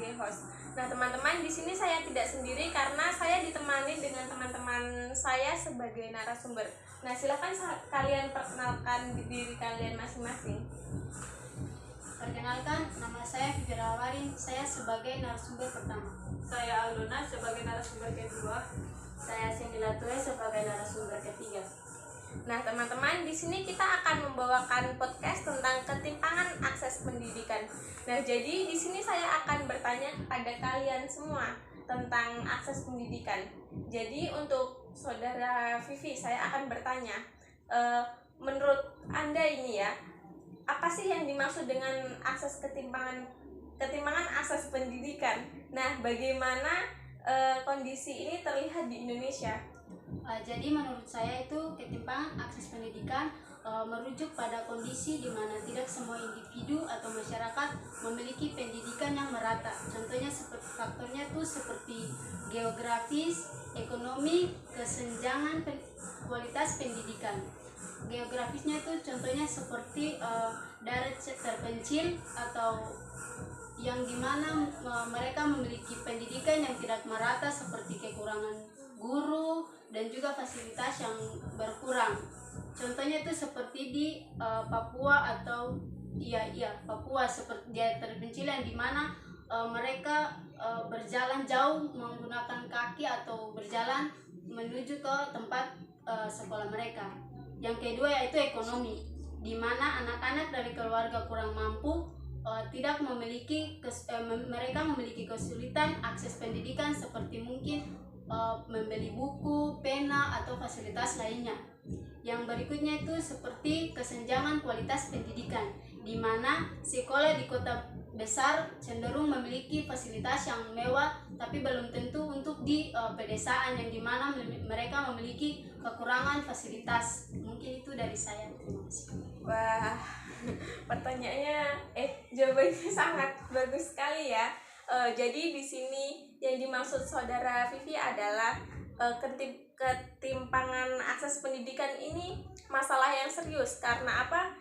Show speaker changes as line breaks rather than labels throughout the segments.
sebagai host. Nah, teman-teman, di sini saya tidak sendiri karena saya ditemani dengan teman-teman saya sebagai narasumber. Nah, silakan kalian perkenalkan diri kalian masing-masing.
Perkenalkan, nama saya Fira Warin, saya sebagai narasumber pertama.
Saya Aluna sebagai narasumber kedua.
Saya Cindy Latue sebagai narasumber ketiga.
Nah, teman-teman, di sini kita akan membawakan podcast tentang ketimpangan akses pendidikan. Nah, jadi di sini saya akan bertanya kepada kalian semua tentang akses pendidikan. Jadi untuk saudara Vivi, saya akan bertanya, menurut Anda ini ya, apa sih yang dimaksud dengan ketimpangan akses pendidikan? Nah, bagaimana kondisi ini terlihat di Indonesia?
Jadi menurut saya itu ketimpangan akses pendidikan merujuk pada kondisi di mana tidak semua individu atau masyarakat memiliki pendidikan yang merata. Contohnya faktornya itu seperti geografis, ekonomi, kesenjangan kualitas pendidikan. Geografisnya itu contohnya seperti daerah terpencil atau yang dimana mereka memiliki pendidikan yang tidak merata seperti kekurangan guru dan juga fasilitas yang berkurang. Contohnya itu seperti di Papua atau Papua, seperti dia terpencil yang dimana mereka berjalan jauh menggunakan kaki atau berjalan menuju ke tempat sekolah mereka. Yang kedua yaitu ekonomi, di mana anak-anak dari keluarga kurang mampu tidak memiliki mereka memiliki kesulitan akses pendidikan seperti mungkin membeli buku, pena atau fasilitas lainnya. Yang berikutnya itu seperti kesenjangan kualitas pendidikan, di mana sekolah di kota besar cenderung memiliki fasilitas yang mewah tapi belum tentu untuk di pedesaan yang dimana mereka memiliki kekurangan fasilitas. Mungkin itu dari saya. Terima kasih.
Wah, jawabannya sangat bagus sekali ya. Jadi di sini yang dimaksud saudara Vivi adalah ketimpangan akses pendidikan ini masalah yang serius. Karena apa?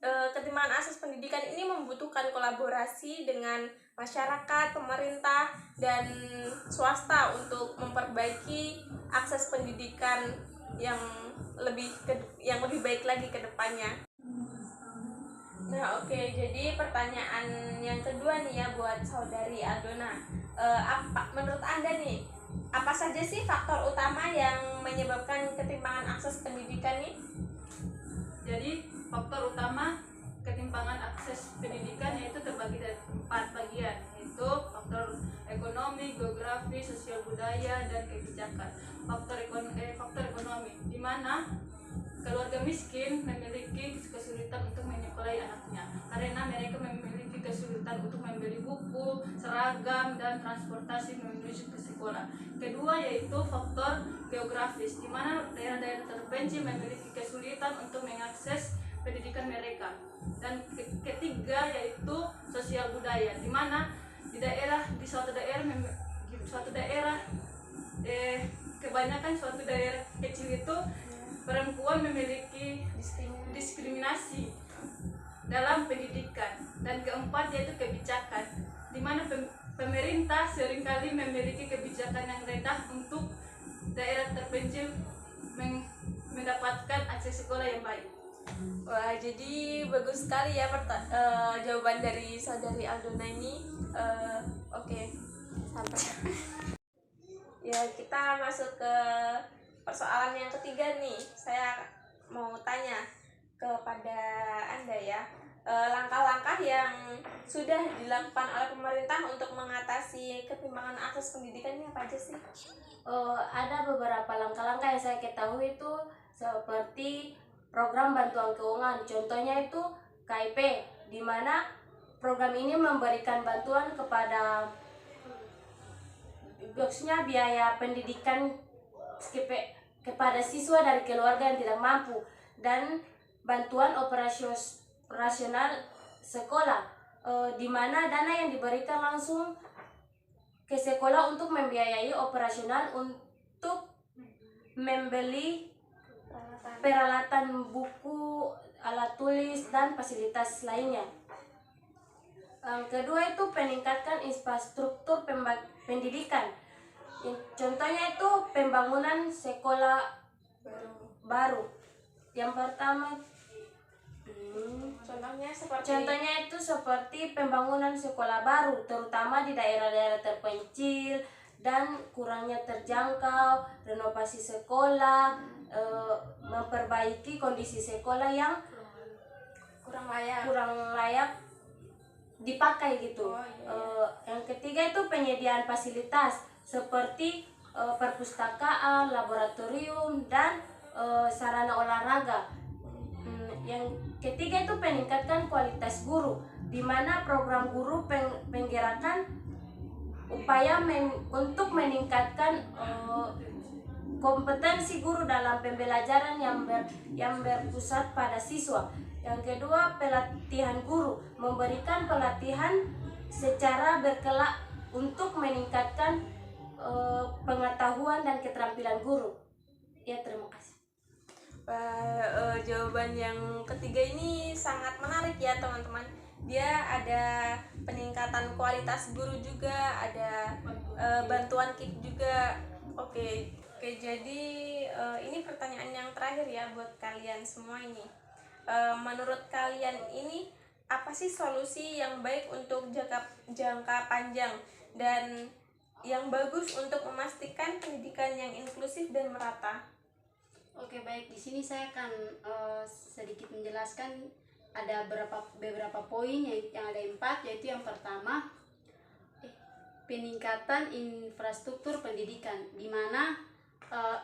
Ketimpangan akses pendidikan ini membutuhkan kolaborasi dengan masyarakat, pemerintah, dan swasta untuk memperbaiki akses pendidikan yang lebih baik lagi ke depannya. Nah, oke, jadi pertanyaan yang kedua nih ya buat saudari Aldona. Menurut Anda nih, apa saja sih faktor utama yang menyebabkan ketimpangan akses pendidikan nih?
Jadi faktor utama ketimpangan akses pendidikan yaitu terbagi dari 4 bagian, yaitu faktor ekonomi, geografi, sosial budaya, dan kebijakan. Faktor ekonomi, di mana keluarga miskin memiliki kesulitan untuk menyekolahi anaknya karena mereka memiliki kesulitan untuk membeli buku, seragam, dan transportasi menuju ke sekolah. Kedua yaitu faktor geografis, di mana daerah-daerah terpencil memiliki kesulitan untuk mengakses pendidikan mereka. Dan ketiga yaitu sosial budaya, di mana di suatu daerah kebanyakan suatu daerah kecil itu perempuan memiliki diskriminasi dalam pendidikan. Dan keempat yaitu kebijakan, di mana pemerintah seringkali memiliki kebijakan yang rendah untuk daerah terpencil mendapatkan akses sekolah yang baik.
Wah, jadi bagus sekali ya jawaban dari saudari Aldona ini. Oke, santai. Ya, kita masuk ke persoalan yang ketiga nih. Saya mau tanya kepada Anda ya, langkah-langkah yang sudah dilakukan oleh pemerintah untuk mengatasi ketimpangan akses pendidikan ini apa aja sih?
Ada beberapa langkah-langkah yang saya ketahui itu seperti program bantuan keuangan. Contohnya itu KIP, di mana program ini memberikan bantuan kepada biaya pendidikan kepada siswa dari keluarga yang tidak mampu, dan bantuan operasional sekolah, di mana dana yang diberikan langsung ke sekolah untuk membiayai operasional untuk membeli peralatan buku, alat tulis, dan fasilitas lainnya.
Yang kedua itu peningkatkan infrastruktur pendidikan. Contohnya itu pembangunan sekolah baru. Yang pertama contohnya itu seperti pembangunan sekolah baru, terutama di daerah-daerah terpencil dan kurangnya terjangkau, renovasi sekolah, memperbaiki kondisi sekolah yang
kurang
layak dipakai gitu. Yang ketiga itu penyediaan fasilitas seperti perpustakaan, laboratorium, dan sarana olahraga. Yang ketiga itu peningkatkan kualitas guru, di mana program guru penggerakan upaya untuk meningkatkan kompetensi guru dalam pembelajaran yang berpusat pada siswa. Yang kedua, pelatihan guru, memberikan pelatihan secara berkala untuk meningkatkan pengetahuan dan keterampilan guru. Ya, terima kasih.
Jawaban yang ketiga ini sangat menarik ya teman-teman. Dia ada peningkatan kualitas guru juga, ada bantuan KIK juga. Oke, jadi ini pertanyaan yang terakhir ya buat kalian semua ini. Menurut kalian ini apa sih solusi yang baik untuk jangka panjang dan yang bagus untuk memastikan pendidikan yang inklusif dan merata?
Oke, baik. Di sini saya akan sedikit menjelaskan ada beberapa poin yang ada 4, yaitu yang pertama peningkatan infrastruktur pendidikan, di mana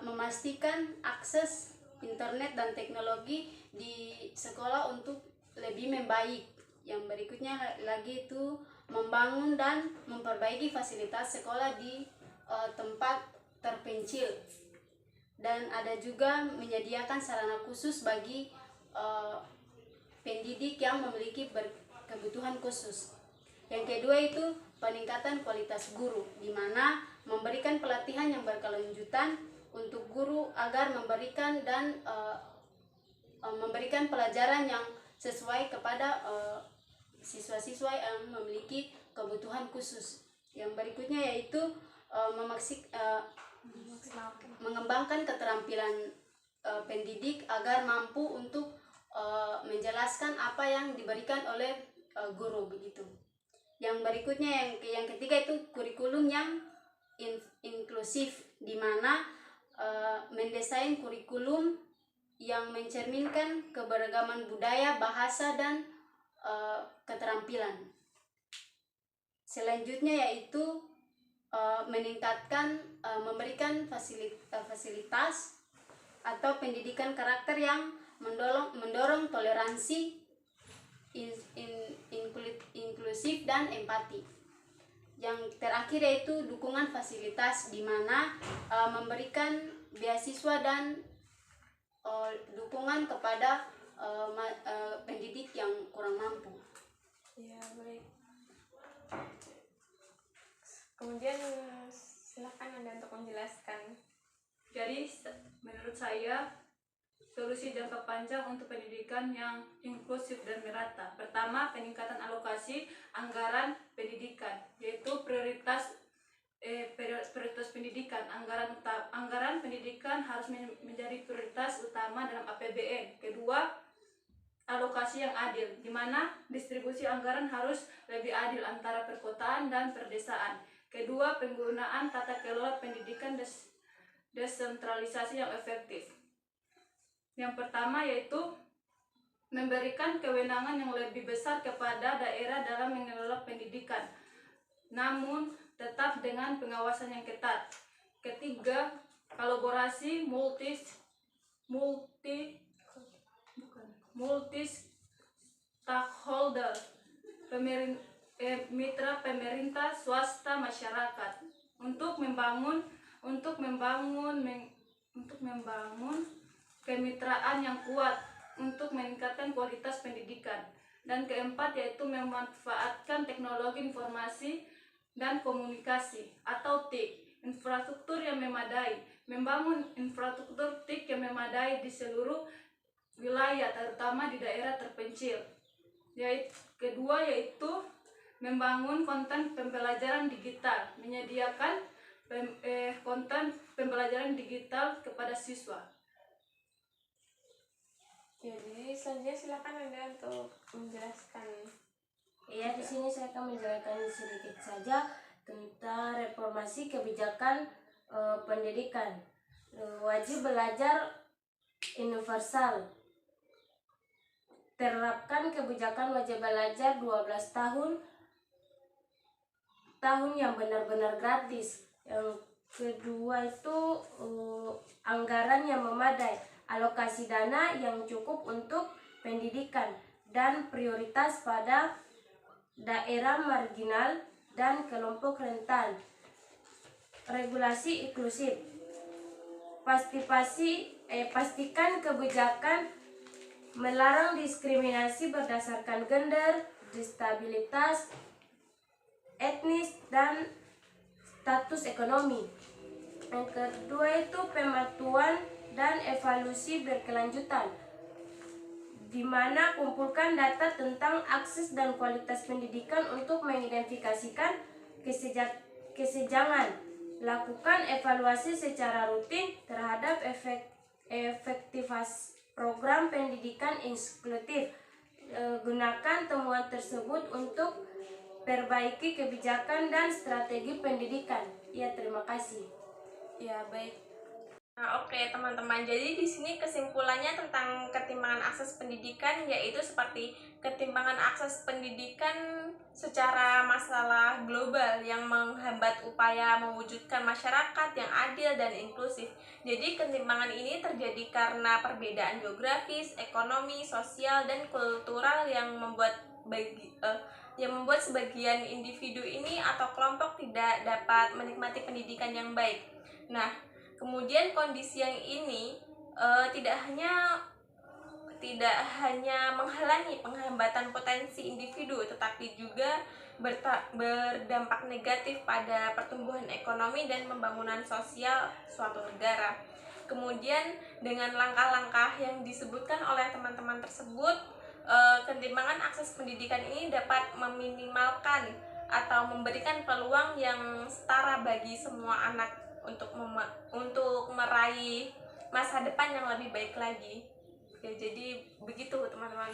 memastikan akses internet dan teknologi di sekolah untuk lebih membaik. Yang berikutnya lagi itu membangun dan memperbaiki fasilitas sekolah di tempat terpencil, dan ada juga menyediakan sarana khusus bagi pendidik yang memiliki kebutuhan khusus. Yang kedua itu peningkatan kualitas guru, di mana memberikan pelatihan yang berkelanjutan untuk guru agar memberikan pelajaran yang sesuai kepada siswa-siswa yang memiliki kebutuhan khusus. Yang berikutnya yaitu mengembangkan keterampilan pendidik agar mampu untuk menjelaskan apa yang diberikan oleh guru begitu. Yang berikutnya yang ketiga itu kurikulum yang inklusif, di mana mendesain kurikulum yang mencerminkan keberagaman budaya, bahasa, dan keterampilan. Selanjutnya yaitu memberikan fasilitas atau pendidikan karakter yang mendorong toleransi, inklusif, dan empati. Yang terakhir yaitu dukungan fasilitas, di mana memberikan beasiswa dan dukungan kepada pendidik yang kurang mampu.
Ya, baik. Kemudian silakan Anda untuk menjelaskan.
Jadi menurut saya solusi jangka panjang untuk pendidikan yang inklusif dan merata. Pertama, peningkatan alokasi anggaran pendidikan, yaitu prioritas pendidikan. Anggaran pendidikan harus menjadi prioritas utama dalam APBN. Kedua, alokasi yang adil, di mana distribusi anggaran harus lebih adil antara perkotaan dan perdesaan. Kedua, penggunaan tata kelola pendidikan desentralisasi yang efektif. Yang pertama yaitu memberikan kewenangan yang lebih besar kepada daerah dalam mengelola pendidikan, namun tetap dengan pengawasan yang ketat. Ketiga, kolaborasi multi stakeholder, mitra pemerintah, swasta, masyarakat untuk membangun kemitraan yang kuat untuk meningkatkan kualitas pendidikan. Dan keempat yaitu memanfaatkan teknologi informasi dan komunikasi atau TIK, infrastruktur yang memadai, membangun infrastruktur TIK yang memadai di seluruh wilayah, terutama di daerah terpencil. Kedua yaitu membangun konten pembelajaran digital, menyediakan konten pembelajaran digital kepada siswa.
Ya, jadi selanjutnya silakan Anda untuk menjelaskan.
Ya, di sini saya akan menjelaskan sedikit saja tentang reformasi kebijakan pendidikan. Wajib belajar universal. Terapkan kebijakan wajib belajar 12 tahun yang benar-benar gratis. Yang kedua itu anggaran yang memadai, alokasi dana yang cukup untuk pendidikan, dan prioritas pada daerah marginal dan kelompok rentan. Regulasi inklusif. Pastikan kebijakan melarang diskriminasi berdasarkan gender, disabilitas, etnis, dan status ekonomi. Yang kedua itu pemantauan dan evaluasi berkelanjutan, di mana kumpulkan data tentang akses dan kualitas pendidikan untuk mengidentifikasikan kesenjangan. Lakukan evaluasi secara rutin terhadap efektivitas program pendidikan inklusif. Gunakan temuan tersebut untuk perbaiki kebijakan dan strategi pendidikan. Ya, terima kasih.
Ya, baik. Nah, oke teman-teman. Jadi di sini kesimpulannya tentang ketimpangan akses pendidikan yaitu seperti ketimpangan akses pendidikan secara masalah global yang menghambat upaya mewujudkan masyarakat yang adil dan inklusif. Jadi ketimpangan ini terjadi karena perbedaan geografis, ekonomi, sosial, dan kultural yang membuat sebagian individu ini atau kelompok tidak dapat menikmati pendidikan yang baik. Nah, kemudian kondisi yang ini tidak hanya menghalangi penghambatan potensi individu, tetapi juga berdampak negatif pada pertumbuhan ekonomi dan pembangunan sosial suatu negara. Kemudian dengan langkah-langkah yang disebutkan oleh teman-teman tersebut, ketimpangan akses pendidikan ini dapat meminimalkan atau memberikan peluang yang setara bagi semua anak untuk meraih masa depan yang lebih baik lagi. Ya, jadi begitu teman-teman.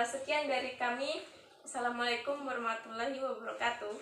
Sekian dari kami. Assalamualaikum warahmatullahi wabarakatuh.